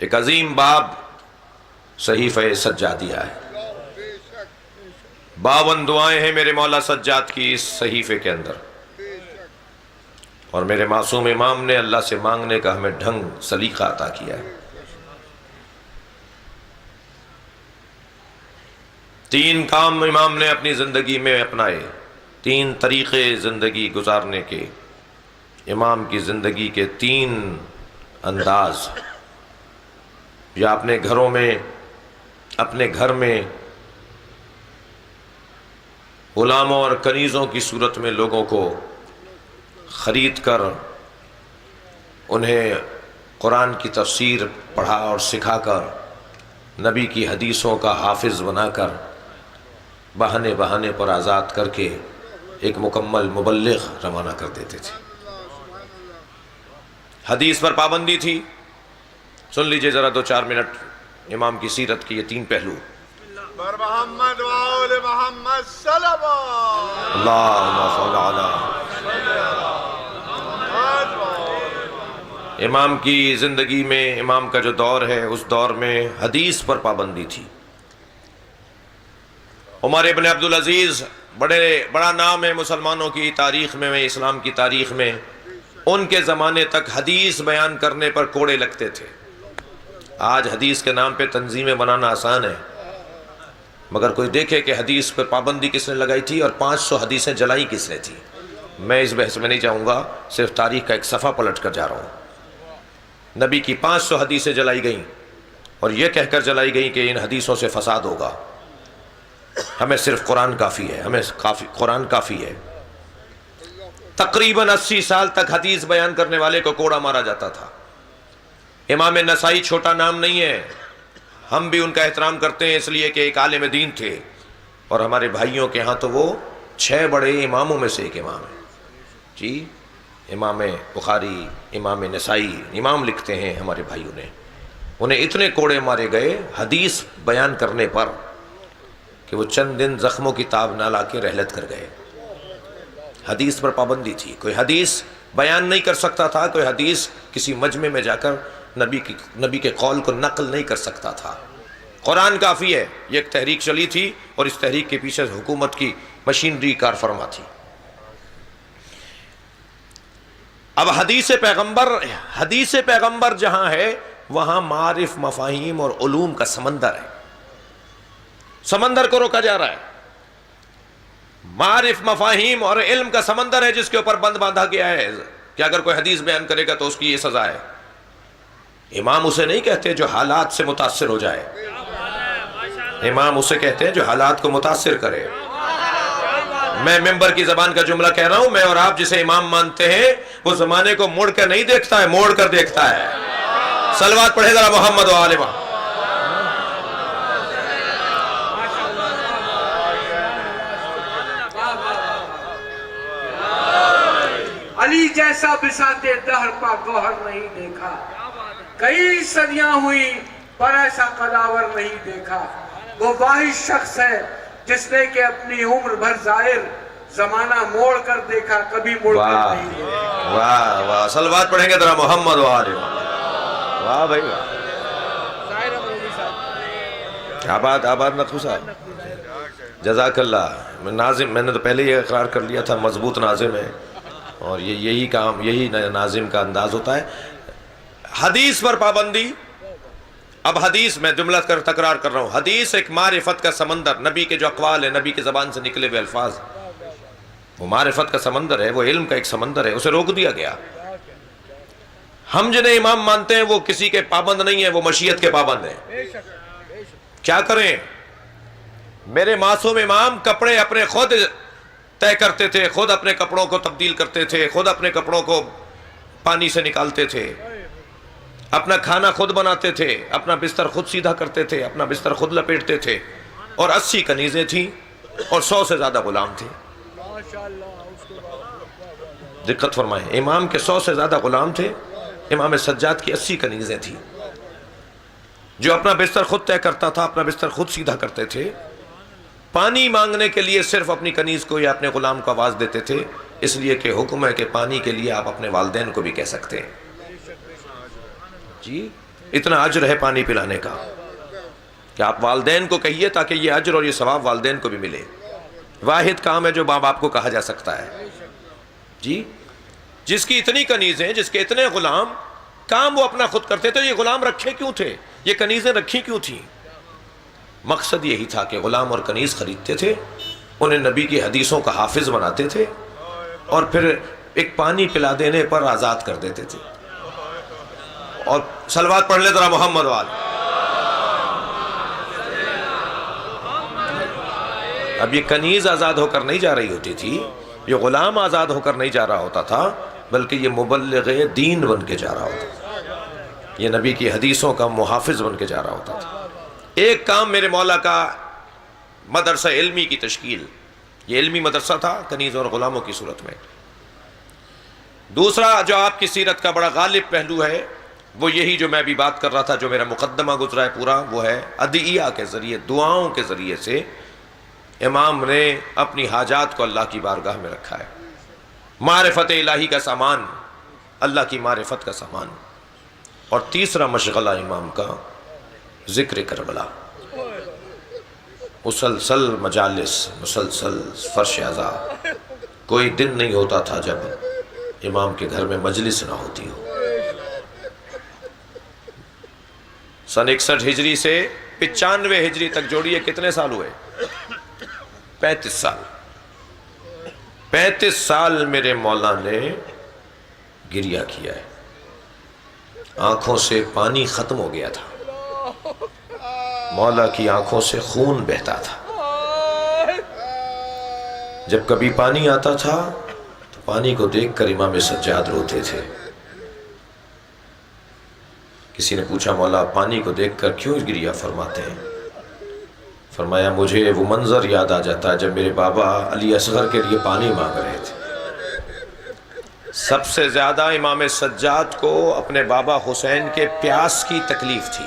ایک عظیم باب صحیفہ سجادیہ ہے، 52 دعائیں ہیں میرے مولا سجاد کی اس صحیفے کے اندر، اور میرے معصوم امام نے اللہ سے مانگنے کا ہمیں ڈھنگ سلیقہ عطا کیا ہے۔ 3 کام امام نے اپنی زندگی میں اپنائے، 3 طریقے زندگی گزارنے کے، امام کی زندگی کے 3 انداز، یا اپنے گھروں میں، اپنے گھر میں غلاموں اور کنیزوں کی صورت میں لوگوں کو خرید کر انہیں قرآن کی تفسیر پڑھا اور سکھا کر، نبی کی حدیثوں کا حافظ بنا کر، بہانے بہانے پر آزاد کر کے ایک مکمل مبلغ روانہ کر دیتے تھے۔ حدیث پر پابندی تھی۔ سن لیجئے ذرا 2-4 منٹ امام کی سیرت کے یہ 3 پہلو۔ بر محمد و آل محمد صلوات اللہم صل علی۔ امام کی زندگی میں، امام کا جو دور ہے، اس دور میں حدیث پر پابندی تھی۔ عمر ابن عبدالعزیز بڑا نام ہے مسلمانوں کی تاریخ میں، اسلام کی تاریخ میں، ان کے زمانے تک حدیث بیان کرنے پر کوڑے لگتے تھے۔ آج حدیث کے نام پہ تنظیمیں بنانا آسان ہے، مگر کوئی دیکھے کہ حدیث پر پابندی کس نے لگائی تھی اور 500 حدیثیں جلائی کس نے تھی۔ میں اس بحث میں نہیں جاؤں گا، صرف تاریخ کا ایک صفحہ پلٹ کر جا رہا ہوں۔ نبی کی 500 حدیثیں جلائی گئیں، اور یہ کہہ کر جلائی گئیں کہ ان حدیثوں سے فساد ہوگا، ہمیں صرف قرآن کافی ہے، ہمیں قرآن کافی ہے۔ تقریباً 80 سال تک حدیث بیان کرنے والے کو کوڑا مارا جاتا تھا۔ امام نسائی چھوٹا نام نہیں ہے، ہم بھی ان کا احترام کرتے ہیں اس لیے کہ ایک عالم دین تھے، اور ہمارے بھائیوں کے ہاں تو وہ 6 بڑے اماموں میں سے ایک امام ہے جی۔ امام بخاری، امام نسائی، امام لکھتے ہیں ہمارے بھائیوں نے، انہیں اتنے کوڑے مارے گئے حدیث بیان کرنے پر کہ وہ چند دن زخموں کی تاب نہ لا کے رحلت کر گئے۔ حدیث پر پابندی تھی، کوئی حدیث بیان نہیں کر سکتا تھا، کوئی حدیث کسی مجمع میں جا کر نبی کے قول کو نقل نہیں کر سکتا تھا۔ قرآن کافی ہے، یہ ایک تحریک چلی تھی، اور اس تحریک کے پیچھے حکومت کی مشینری کار فرما تھی۔ اب حدیث پیغمبر جہاں ہے، وہاں معارف، مفاہیم اور علوم کا سمندر ہے، سمندر کو روکا جا رہا ہے۔ معارف، مفاہیم اور علم کا سمندر ہے جس کے اوپر بند باندھا گیا ہے کہ اگر کوئی حدیث بیان کرے گا تو اس کی یہ سزا ہے۔ امام اسے نہیں کہتے جو حالات سے متاثر ہو جائے، امام اسے کہتے ہیں جو حالات کو متاثر کرے۔ میں ممبر کی زبان کا جملہ کہہ رہا ہوں، میں اور آپ جسے امام مانتے ہیں وہ زمانے کو مڑ کر نہیں دیکھتا ہے، موڑ کر دیکھتا ہے۔ صلوات پڑھے ذرا محمد و آل محمد۔ علی جیسا بساتے دہر کا گوہر نہیں دیکھا، کئی صدیاں ہوئی پر ایسا قداور نہیں دیکھا۔ وہ واحد شخص ہے جس نے کہ اپنی عمر بھر ظاہر زمانہ موڑ کر دیکھا، کبھی موڑ کر نہیں دیکھا۔ واہ واہ، صلوات پڑھیں گے ذرا محمد و آل محمد۔ واہ بھائی واہ، آباد نقو صاحب، جزاک اللہ۔ ناظم، میں نے تو پہلے یہ اقرار کر لیا تھا، مضبوط ناظم ہے، اور یہی ناظم کا انداز ہوتا ہے۔ حدیث پر پابندی۔ اب حدیث، میں جملہ تکرار کر رہا ہوں، حدیث ایک معرفت کا سمندر، نبی کے جو اقوال ہیں، نبی کی زبان سے نکلے ہوئے الفاظ، وہ معرفت کا سمندر ہے، وہ علم کا ایک سمندر ہے، اسے روک دیا گیا۔ ہم جنہیں امام مانتے ہیں وہ کسی کے پابند نہیں ہیں، وہ مشیت کے پابند ہیں۔ کیا کریں؟ میرے معصوم امام کپڑے اپنے خود طے کرتے تھے، خود اپنے کپڑوں کو تبدیل کرتے تھے، خود اپنے کپڑوں کو پانی سے نکالتے تھے، اپنا کھانا خود بناتے تھے، اپنا بستر خود سیدھا کرتے تھے، اپنا بستر خود لپیٹتے تھے، اور 80 کنیزیں تھیں اور 100 سے زیادہ غلام تھے۔ دقت فرمائیں، امام کے 100 سے زیادہ غلام تھے، امام سجاد کی 80 کنیزیں تھیں۔ جو اپنا بستر خود طے کرتا تھا، اپنا بستر خود سیدھا کرتے تھے، پانی مانگنے کے لیے صرف اپنی کنیز کو یا اپنے غلام کو آواز دیتے تھے، اس لیے کہ حکم ہے کہ پانی کے لیے آپ اپنے والدین کو بھی کہہ سکتے ہیں۔ جی، اتنا اجر ہے پانی پلانے کا کہ آپ والدین کو کہیے تاکہ یہ اجر اور یہ ثواب والدین کو بھی ملے. واحد کام ہے جو ماں باپ کو کہا جا سکتا ہے. جی جس کی اتنی کنیزیں، جس کے اتنے غلام، کام وہ اپنا خود کرتے تھے. یہ غلام رکھے کیوں تھے؟ یہ کنیزیں رکھی کیوں تھیں؟ مقصد یہی تھا کہ غلام اور کنیز خریدتے تھے، انہیں نبی کی حدیثوں کا حافظ بناتے تھے اور پھر ایک پانی پلا دینے پر آزاد کر دیتے تھے. اور صلوات پڑھ لے ذرا محمد وال. اب یہ کنیز آزاد ہو کر نہیں جا رہی ہوتی تھی، یہ غلام آزاد ہو کر نہیں جا رہا ہوتا تھا، بلکہ یہ مبلغ دین بن کے جا رہا ہوتا تھا، یہ نبی کی حدیثوں کا محافظ بن کے جا رہا ہوتا تھا. ایک کام میرے مولا کا مدرسہ علمی کی تشکیل، یہ علمی مدرسہ تھا کنیز اور غلاموں کی صورت میں. دوسرا جو آپ کی سیرت کا بڑا غالب پہلو ہے وہ یہی جو میں بھی بات کر رہا تھا، جو میرا مقدمہ گزرا ہے پورا، وہ ہے ادعیہ کے ذریعے، دعاؤں کے ذریعے سے امام نے اپنی حاجات کو اللہ کی بارگاہ میں رکھا ہے. معرفت الہی کا سامان، اللہ کی معرفت کا سامان. اور تیسرا مشغلہ امام کا ذکر کربلا، مسلسل مجالس، مسلسل فرش عزا. کوئی دن نہیں ہوتا تھا جب امام کے گھر میں مجلس نہ ہوتی ہو. سن 61 ہجری سے 95 ہجری تک جوڑیے کتنے سال ہوئے؟ 35 سال. 35 سال میرے مولا نے گریہ کیا ہے. آنکھوں سے پانی ختم ہو گیا تھا، مولا کی آنکھوں سے خون بہتا تھا. جب کبھی پانی آتا تھا تو پانی کو دیکھ کر امام سجاد روتے تھے. کسی نے پوچھا مولا پانی کو دیکھ کر کیوں گریہ فرماتے ہیں؟ فرمایا مجھے وہ منظر یاد آ جاتا ہے جب میرے بابا علی اصغر کے لیے پانی مانگ رہے تھے. سب سے زیادہ امام سجاد کو اپنے بابا حسین کے پیاس کی تکلیف تھی.